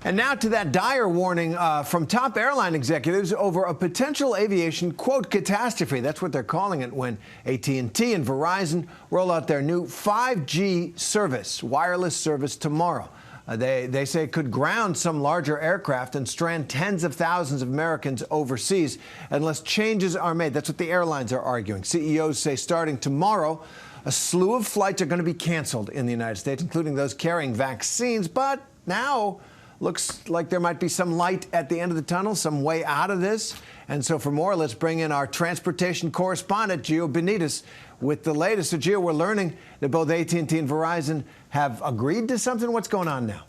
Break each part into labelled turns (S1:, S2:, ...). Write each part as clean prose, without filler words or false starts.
S1: And now to that dire warning from top airline executives over a potential aviation, quote, catastrophe. That's what they're calling it when AT&T and Verizon roll out their new 5G service, wireless service tomorrow. They say it could ground some larger aircraft and strand tens of thousands of Americans overseas unless changes are made. That's what the airlines are arguing. CEOs say starting tomorrow, a slew of flights are going to be canceled in the United States, including those carrying vaccines. But now looks like there might be some light at the end of the tunnel, some way out of this. And so for more, let's bring in our transportation correspondent, Gio Benitez, with the latest. So, Gio, we're learning that both AT&T and Verizon have agreed to something. What's going on now?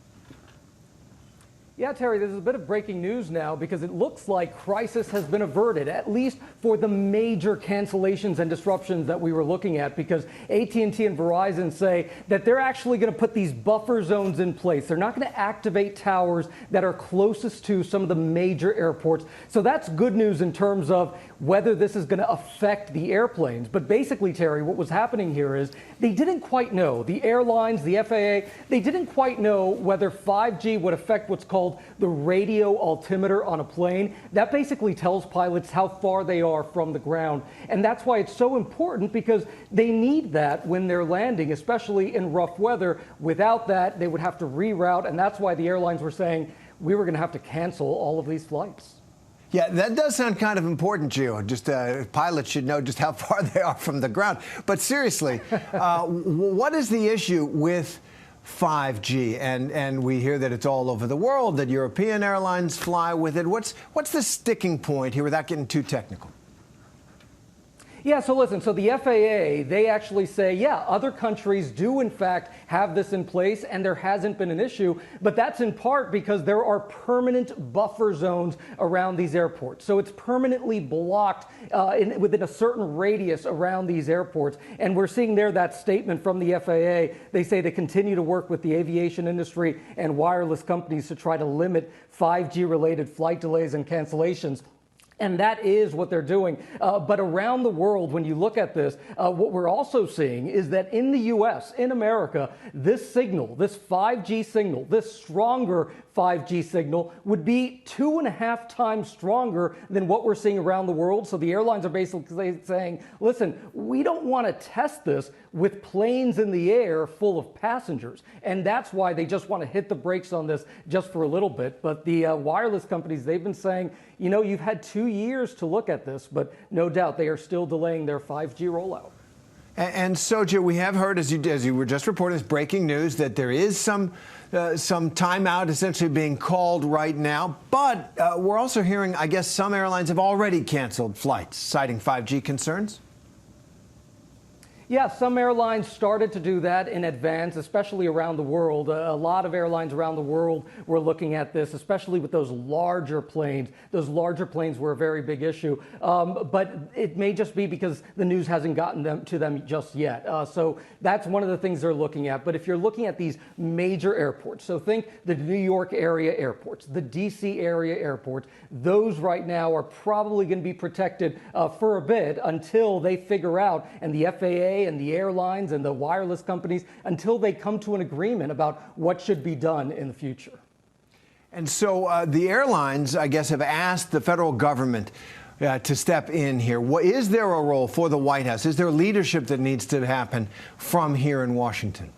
S2: Yeah, Terry, there's a bit of breaking news now because it looks like crisis has been averted, at least for the major cancellations and disruptions that we were looking at, because AT&T and Verizon say that they're actually going to put these buffer zones in place. They're not going to activate towers that are closest to some of the major airports. So that's good news in terms of whether this is going to affect the airplanes. But basically, Terry, what was happening here is they didn't quite know. The airlines, the FAA, they didn't quite know whether 5G would affect what's called the radio altimeter on a plane. That basically tells pilots how far they are from the ground. And that's why it's so important, because they need that when they're landing, especially in rough weather. Without that, they would have to reroute. And that's why the airlines were saying we were going to have to cancel all of these flights.
S1: Yeah, that does sound kind of important, Gio. Just pilots should know just how far they are from the ground. But seriously, what is the issue with 5G? And we hear that it's all over the world, that European airlines fly with it. What's the sticking point here without getting too technical?
S2: Yeah, so listen, so the FAA, they actually say, yeah, other countries do in fact have this in place and there hasn't been an issue, but that's in part because there are permanent buffer zones around these airports. So it's permanently blocked within a certain radius around these airports. And we're seeing there that statement from the FAA. They say they continue to work with the aviation industry and wireless companies to try to limit 5G-related flight delays and cancellations. And that is what they're doing. But around the world, when you look at this, what we're also seeing is that in the U.S., in America, this signal, this 5G signal, this stronger 5G signal would be 2.5 times stronger than what we're seeing around the world. So the airlines are basically saying, listen, we don't want to test this with planes in the air full of passengers. And that's why they just want to hit the brakes on this just for a little bit. But the wireless companies, they've been saying, you know, you've had 2 years to look at this, but no doubt they are still delaying their 5G rollout.
S1: And Soja, we have heard, as you were just reporting, this breaking news that there is some timeout essentially being called right now. But we're also hearing, I guess, some airlines have already canceled flights, citing 5G concerns.
S2: Yeah, some airlines started to do that in advance, especially around the world. A lot of airlines around the world were looking at this, especially with those larger planes. Those larger planes were a very big issue. But it may just be because the news hasn't gotten to them just yet. So that's one of the things they're looking at. But if you're looking at these major airports, so think the New York area airports, the DC area airports, those right now are probably going to be protected for a bit until they figure out, and the FAA and the airlines and the wireless companies, until they come to an agreement about what should be done in the future.
S1: And so the airlines, I guess, have asked the federal government to step in here. Is there a role for the White House? Is there leadership that needs to happen from here in Washington?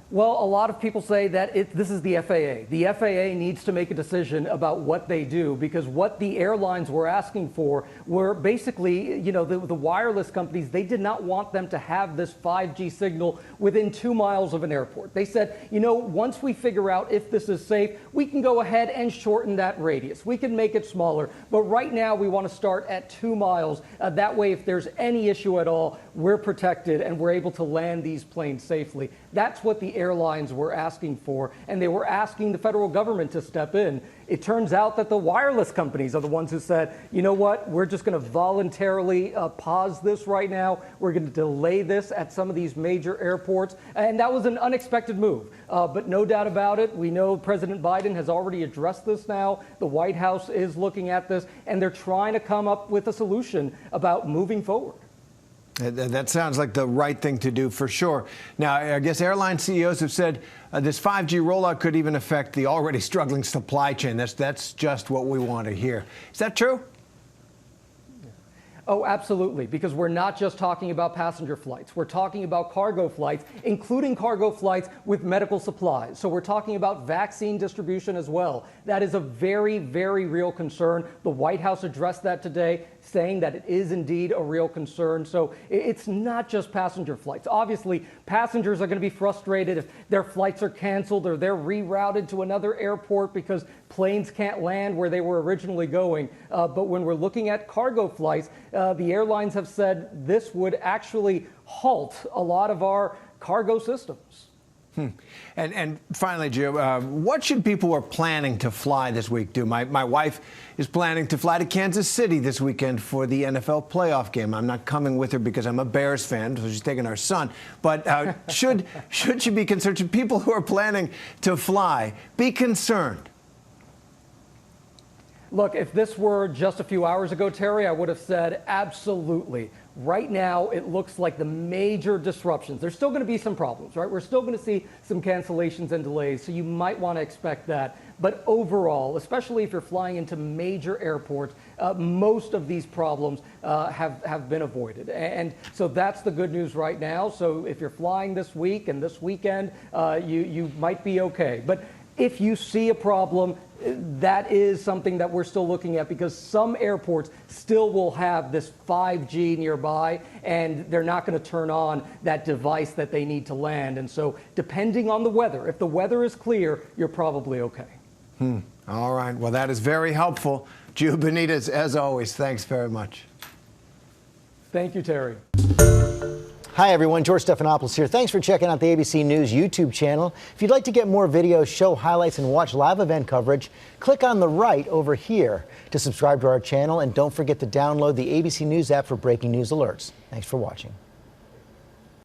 S2: Well, a lot of people say that this is the FAA. The FAA needs to make a decision about what they do, because what the airlines were asking for were basically, you know, the wireless companies, they did not want them to have this 5G signal within 2 miles of an airport. They said, you know, once we figure out if this is safe, we can go ahead and shorten that radius. We can make it smaller. But right now, we want to start at 2 miles. That way, if there's any issue at all, we're protected and we're able to land these planes safely. That's what the airlines were asking for, and they were asking the federal government to step in. It turns out that the wireless companies are the ones who said, you know what, we're just going to voluntarily pause this right now. We're going to delay this at some of these major airports. And that was an unexpected move. But no doubt about it, we know President Biden has already addressed this now. The White House is looking at this, and they're trying to come up with a solution about moving forward.
S1: That sounds like the right thing to do for sure. Now, I guess airline CEOs have said this 5G rollout could even affect the already struggling supply chain. That's just what we want to hear. Is that true?
S2: Oh, absolutely, because we're not just talking about passenger flights. We're talking about cargo flights, including cargo flights with medical supplies. So we're talking about vaccine distribution as well. That is a very, very real concern. The White House addressed that today, saying that it is indeed a real concern. So it's not just passenger flights. Obviously, passengers are going to be frustrated if their flights are canceled or they're rerouted to another airport because planes can't land where they were originally going. But when we're looking at cargo flights, the airlines have said this would actually halt a lot of our cargo systems. And finally, Gio, what should people who are planning to fly this week do? My wife is planning to fly to Kansas City this weekend for the NFL playoff game. I'm not coming with her because I'm a Bears fan, so she's taking our son. But should she be concerned? Should people who are planning to fly be concerned? Look, if this were just a few hours ago, Terry, I would have said absolutely. Right now, it looks like the major disruptions. There's still going to be some problems, right? We're still going to see some cancellations and delays, so you might want to expect that. But overall, especially if you're flying into major airports, most of these problems have been avoided. And so that's the good news right now. So if you're flying this week and this weekend, you might be okay. But if you see a problem, that is something that we're still looking at because some airports still will have this 5G nearby and they're not going to turn on that device that they need to land. And so depending on the weather, if the weather is clear, you're probably okay.
S1: All right. Well, that is very helpful. Gio Benitez, as always, thanks very much.
S2: Thank you, Terry.
S3: Hi, everyone. George Stephanopoulos here. Thanks for checking out the ABC News YouTube channel. If you'd like to get more videos, show highlights, and watch live event coverage, click on the right over here to subscribe to our channel. And don't forget to download the ABC News app for breaking news alerts. Thanks for watching.